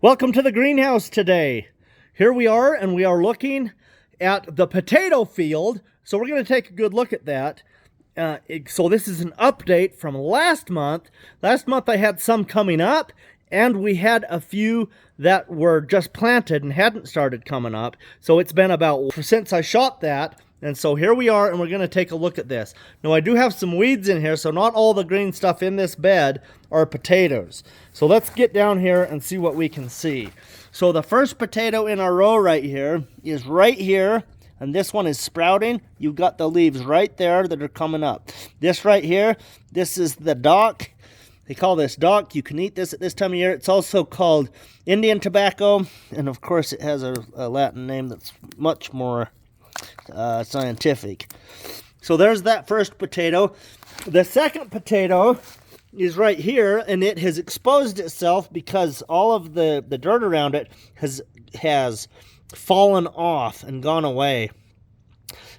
Welcome to the greenhouse today. Here we are, and we are looking at the potato field. So we're going to take a good look at that. So this is an update from last month. Last month I had some coming up, and we had a few that were just planted and hadn't started coming up. So it's been about since I shot that. And so here we are, and we're going to take a look at this. Now, I do have some weeds in here, so not all the green stuff in this bed are potatoes. So let's get down here and see what we can see. So the first potato in our row right here is right here, and this one is sprouting. You've got the leaves right there that are coming up. This right here, this is the dock. They call this dock. You can eat this at this time of year. It's also called Indian tobacco, and of course it has a Latin name that's much more scientific. So there's that first potato. The second potato is right here, and it has exposed itself because all of the dirt around it has fallen off and gone away.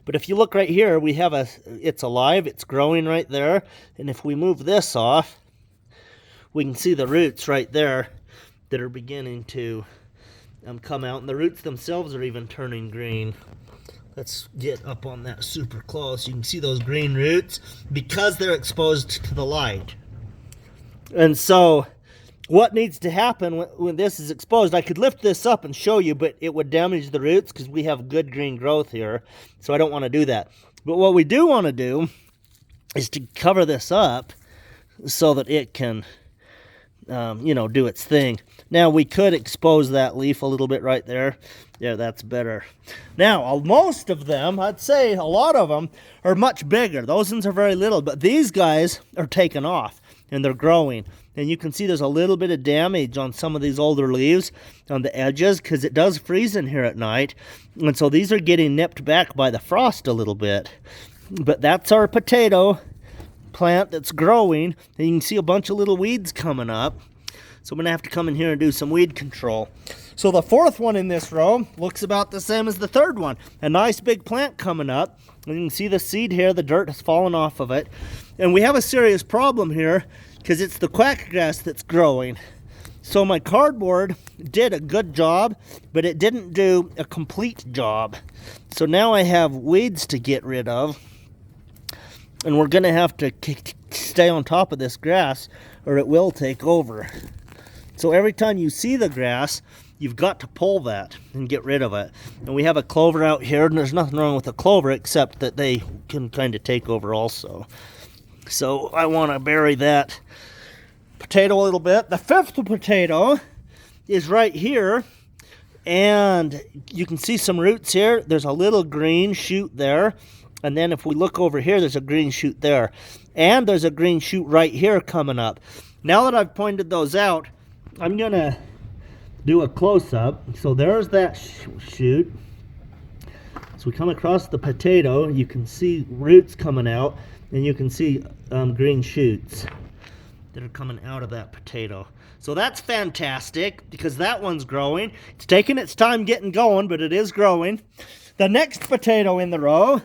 But if you look right here, we have it's alive, it's growing right there, and if we move this off, we can see the roots right there that are beginning to come out, and the roots themselves are even turning green. Let's get up on that super close. You can see those green roots because they're exposed to the light. And so what needs to happen when this is exposed, I could lift this up and show you, but it would damage the roots because we have good green growth here. So I don't want to do that. But what we do want to do is to cover this up so that it can do its thing. Now, we could expose that leaf a little bit right there. Yeah, that's better. Now, most of them, I'd say a lot of them, are much bigger. Those ones are very little, but these guys are taking off, and they're growing. And you can see there's a little bit of damage on some of these older leaves on the edges, because it does freeze in here at night. And so these are getting nipped back by the frost a little bit. But that's our potato plant that's growing, and you can see a bunch of little weeds coming up. So I'm going to have to come in here and do some weed control. So the fourth one in this row looks about the same as the third one. A nice big plant coming up. And you can see the seed here, the dirt has fallen off of it. And we have a serious problem here because it's the quackgrass that's growing. So my cardboard did a good job, but it didn't do a complete job. So now I have weeds to get rid of. And we're going to have to stay on top of this grass or it will take over. So every time you see the grass, you've got to pull that and get rid of it. And we have a clover out here, and there's nothing wrong with a clover except that they can kind of take over also. So I want to bury that potato a little bit. The fifth potato is right here, and you can see some roots here. There's a little green shoot there. And then if we look over here, there's a green shoot there. And there's a green shoot right here coming up. Now that I've pointed those out, I'm going to do a close-up. So there's that shoot. So we come across the potato. You can see roots coming out. And you can see green shoots that are coming out of that potato. So that's fantastic because that one's growing. It's taking its time getting going, but it is growing. The next potato in the row,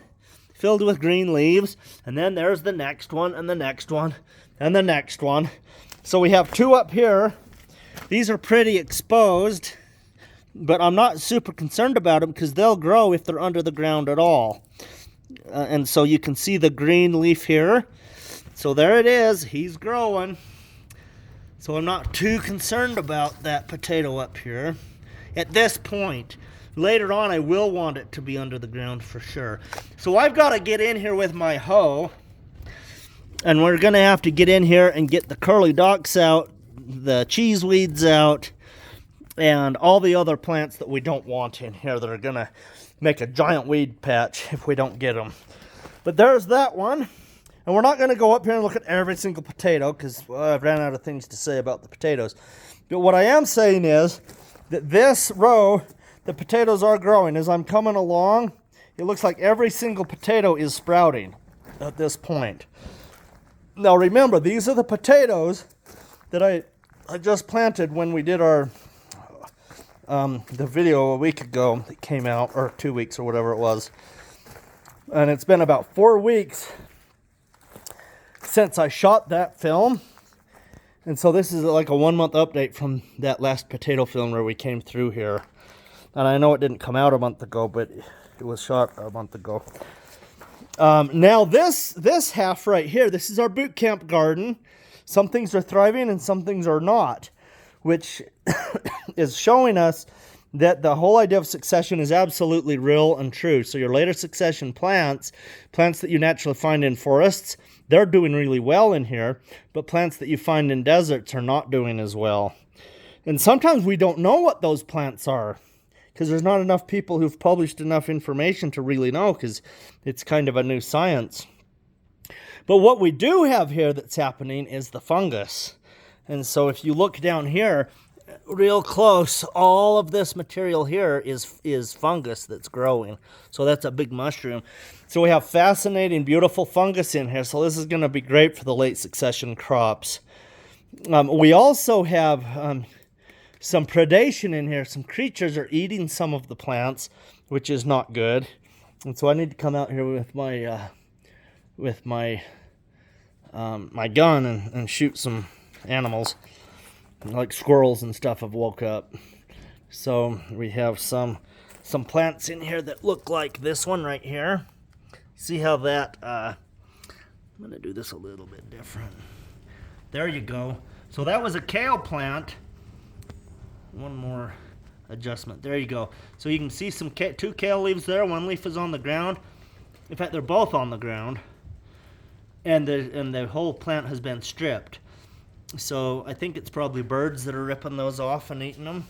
filled with green leaves, and then there's the next one, and the next one, and the next one. So we have two up here. These are pretty exposed, but I'm not super concerned about them because they'll grow if they're under the ground at all. And so you can see the green leaf here. So there it is, he's growing. So I'm not too concerned about that potato up here at this point. Later on, I will want it to be under the ground for sure. So I've got to get in here with my hoe. And we're going to have to get in here and get the curly docks out, the cheese weeds out, and all the other plants that we don't want in here that are going to make a giant weed patch if we don't get them. But there's that one. And we're not going to go up here and look at every single potato because I've ran out of things to say about the potatoes. But what I am saying is that this row, the potatoes are growing. As I'm coming along, it looks like every single potato is sprouting at this point. Now remember, these are the potatoes that I just planted when we did our the video a week ago that came out, or 2 weeks or whatever it was. And it's been about 4 weeks since I shot that film. And so this is like a 1 month update from that last potato film where we came through here. And I know it didn't come out a month ago, but it was shot a month ago. Now this half right here, this is our boot camp garden. Some things are thriving and some things are not, which is showing us that the whole idea of succession is absolutely real and true. So your later succession plants that you naturally find in forests, they're doing really well in here, but plants that you find in deserts are not doing as well. And sometimes we don't know what those plants are, because there's not enough people who've published enough information to really know, because it's kind of a new science. But what we do have here that's happening is the fungus. And so if you look down here real close, all of this material here is fungus that's growing. So that's a big mushroom. So we have fascinating, beautiful fungus in here. So this is going to be great for the late succession crops. We also have some predation in here. Some creatures are eating some of the plants, which is not good. And so I need to come out here with my my gun and shoot some animals, like squirrels and stuff have woke up. So we have some plants in here that look like this one right here. See how that, I'm gonna do this a little bit different. There you go. So that was a kale plant. One more adjustment. There you go. So you can see two kale leaves there. One leaf is on the ground. In fact, they're both on the ground. And the whole plant has been stripped. So I think it's probably birds that are ripping those off and eating them.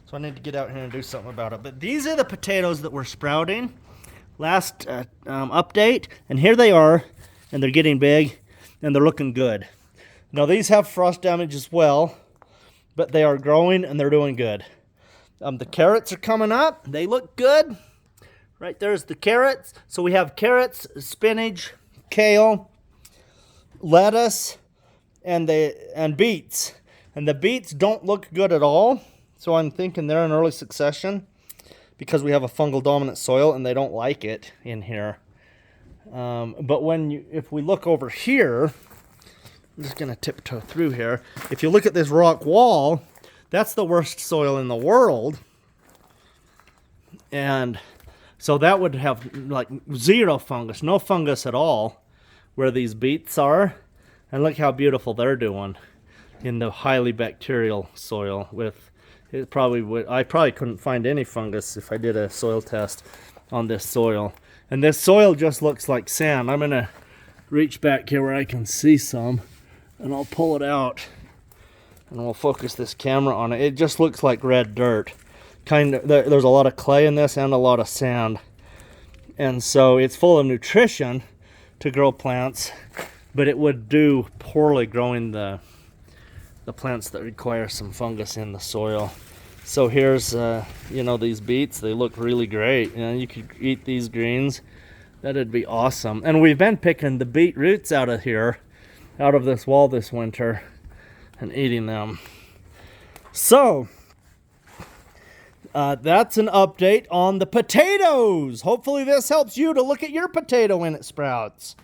So I need to get out here and do something about it. But these are the potatoes that were sprouting last update. And here they are. And they're getting big. And they're looking good. Now these have frost damage as well. But they are growing and they're doing good. The carrots are coming up. They look good. Right there's the carrots. So we have carrots, spinach, kale, lettuce, and beets. And the beets don't look good at all. So I'm thinking they're in early succession because we have a fungal dominant soil and they don't like it in here. But if we look over here, I'm just going to tiptoe through here. If you look at this rock wall, that's the worst soil in the world. And so that would have like zero fungus, no fungus at all where these beets are. And look how beautiful they're doing in the highly bacterial soil. I probably couldn't find any fungus if I did a soil test on this soil. And this soil just looks like sand. I'm going to reach back here where I can see some. And I'll pull it out and we'll focus this camera on it. It just looks like red dirt. There's a lot of clay in this and a lot of sand. And so it's full of nutrition to grow plants, but it would do poorly growing the plants that require some fungus in the soil. So here's, these beets. They look really great. You could eat these greens. That'd be awesome. And we've been picking the beet roots out of here, out of this wall this winter, and eating them. So that's an update on the potatoes. Hopefully this helps you to look at your potato when it sprouts.